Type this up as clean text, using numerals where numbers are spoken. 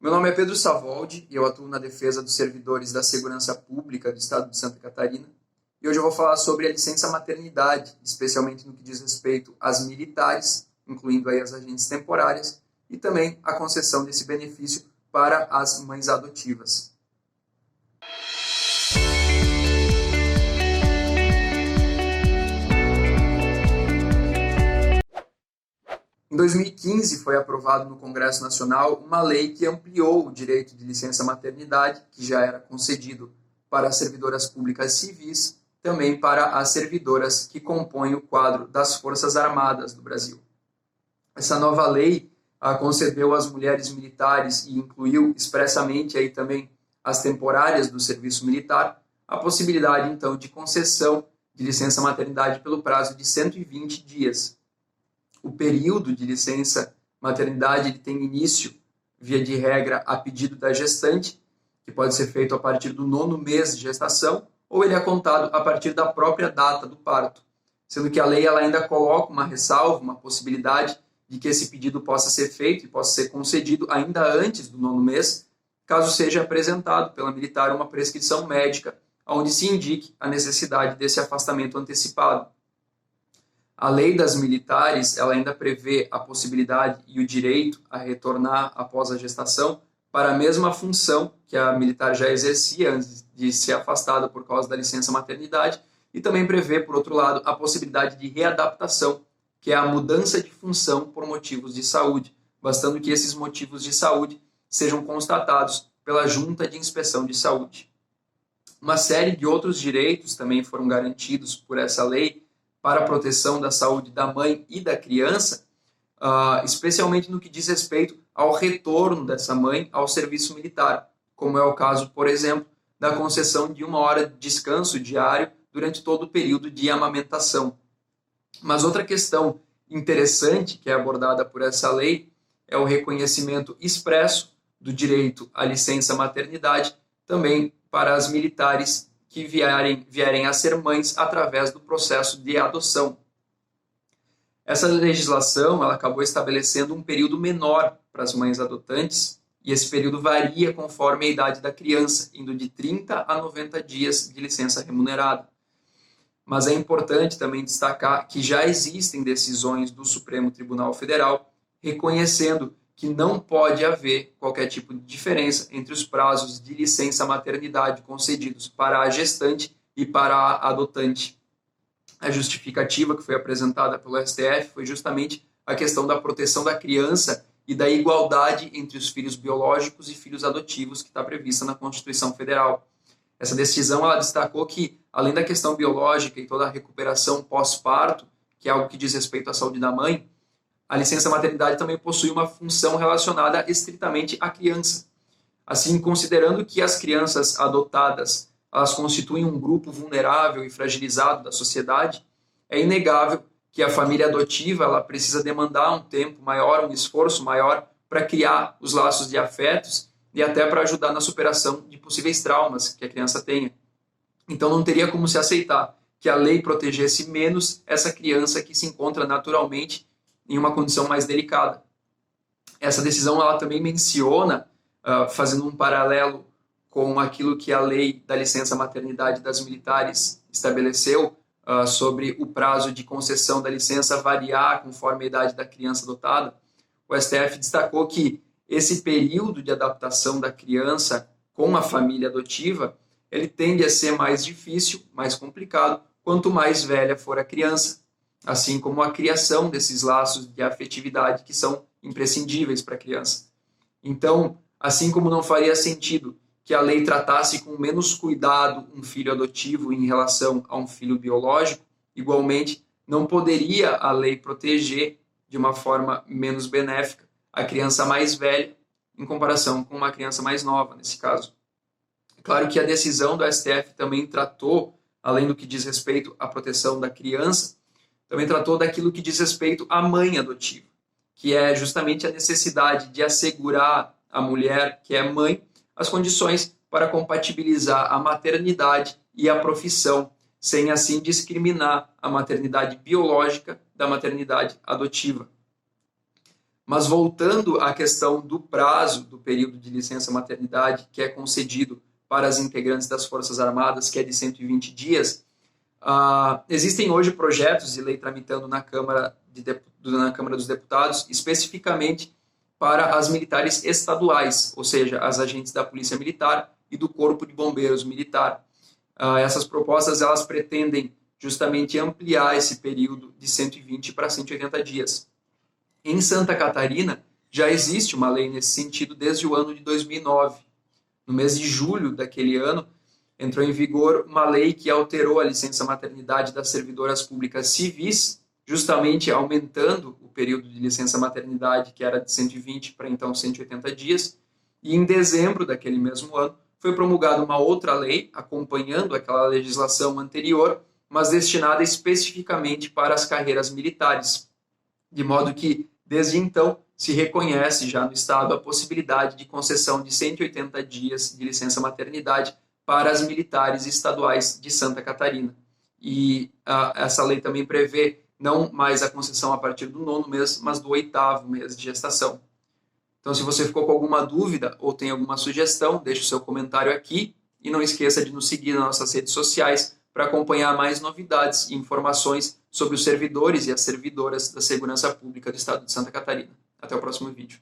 Meu nome é Pedro Savoldi e eu atuo na defesa dos servidores da Segurança Pública do Estado de Santa Catarina. E hoje eu vou falar sobre a licença maternidade, especialmente no que diz respeito às militares, incluindo aí as agentes temporárias, e também a concessão desse benefício para as mães adotivas. Em 2015, foi aprovado no Congresso Nacional uma lei que ampliou o direito de licença maternidade, que já era concedido para as servidoras públicas civis, também para as servidoras que compõem o quadro das Forças Armadas do Brasil. Essa nova lei concedeu às mulheres militares e incluiu expressamente aí também as temporárias do serviço militar a possibilidade, então, de concessão de licença maternidade pelo prazo de 120 dias. O período de licença maternidade ele tem início, via de regra, a pedido da gestante, que pode ser feito a partir do 9º mês de gestação, ou ele é contado a partir da própria data do parto, sendo que a lei ela ainda coloca uma ressalva, uma possibilidade de que esse pedido possa ser feito e possa ser concedido ainda antes do 9º mês, caso seja apresentado pela militar uma prescrição médica, onde se indique a necessidade desse afastamento antecipado. A lei das militares ela ainda prevê a possibilidade e o direito a retornar após a gestação para a mesma função que a militar já exercia antes de ser afastada por causa da licença maternidade e também prevê, por outro lado, a possibilidade de readaptação, que é a mudança de função por motivos de saúde, bastando que esses motivos de saúde sejam constatados pela Junta de Inspeção de Saúde. Uma série de outros direitos também foram garantidos por essa lei para a proteção da saúde da mãe e da criança, especialmente no que diz respeito ao retorno dessa mãe ao serviço militar, como é o caso, por exemplo, da concessão de 1 hora de descanso diário durante todo o período de amamentação. Mas outra questão interessante que é abordada por essa lei é o reconhecimento expresso do direito à licença maternidade também para as militares que vierem a ser mães através do processo de adoção. Essa legislação ela acabou estabelecendo um período menor para as mães adotantes e esse período varia conforme a idade da criança, indo de 30 a 90 dias de licença remunerada. Mas é importante também destacar que já existem decisões do Supremo Tribunal Federal reconhecendo que não pode haver qualquer tipo de diferença entre os prazos de licença maternidade concedidos para a gestante e para a adotante. A justificativa que foi apresentada pelo STF foi justamente a questão da proteção da criança e da igualdade entre os filhos biológicos e filhos adotivos que está prevista na Constituição Federal. Essa decisão ela destacou que, além da questão biológica e toda a recuperação pós-parto, que é algo que diz respeito à saúde da mãe, a licença maternidade também possui uma função relacionada estritamente à criança. Assim, considerando que as crianças adotadas elas constituem um grupo vulnerável e fragilizado da sociedade, é inegável que a família adotiva ela precisa demandar um tempo maior, um esforço maior para criar os laços de afetos e até para ajudar na superação de possíveis traumas que a criança tenha. Então não teria como se aceitar que a lei protegesse menos essa criança que se encontra naturalmente em uma condição mais delicada. Essa decisão ela também menciona, fazendo um paralelo com aquilo que a lei da licença maternidade das militares estabeleceu, sobre o prazo de concessão da licença variar conforme a idade da criança adotada, o STF destacou que esse período de adaptação da criança com a família adotiva, ele tende a ser mais difícil, mais complicado, quanto mais velha for a criança, assim como a criação desses laços de afetividade que são imprescindíveis para a criança. Então, assim como não faria sentido que a lei tratasse com menos cuidado um filho adotivo em relação a um filho biológico, igualmente não poderia a lei proteger de uma forma menos benéfica a criança mais velha em comparação com uma criança mais nova, nesse caso. É claro que a decisão do STF também tratou, além do que diz respeito à proteção da criança, também tratou daquilo que diz respeito à mãe adotiva, que é justamente a necessidade de assegurar à mulher que é mãe as condições para compatibilizar a maternidade e a profissão, sem assim discriminar a maternidade biológica da maternidade adotiva. Mas voltando à questão do prazo do período de licença maternidade que é concedido para as integrantes das Forças Armadas, que é de 120 dias, existem hoje projetos de lei tramitando na Câmara dos Deputados, especificamente para as militares estaduais, ou seja, as agentes da Polícia Militar e do Corpo de Bombeiros Militar. Essas propostas elas pretendem justamente ampliar esse período de 120 para 180 dias. Em Santa Catarina, já existe uma lei nesse sentido desde o ano de 2009. No mês de julho daquele ano, entrou em vigor uma lei que alterou a licença maternidade das servidoras públicas civis, justamente aumentando o período de licença maternidade, que era de 120 para então 180 dias. E em dezembro daquele mesmo ano, foi promulgada uma outra lei, acompanhando aquela legislação anterior, mas destinada especificamente para as carreiras militares, de modo que, desde então, se reconhece já no Estado a possibilidade de concessão de 180 dias de licença maternidade para as militares estaduais de Santa Catarina. E essa lei também prevê não mais a concessão a partir do 9º mês, mas do 8º mês de gestação. Então, se você ficou com alguma dúvida ou tem alguma sugestão, deixe o seu comentário aqui e não esqueça de nos seguir nas nossas redes sociais para acompanhar mais novidades e informações sobre os servidores e as servidoras da Segurança Pública do Estado de Santa Catarina. Até o próximo vídeo.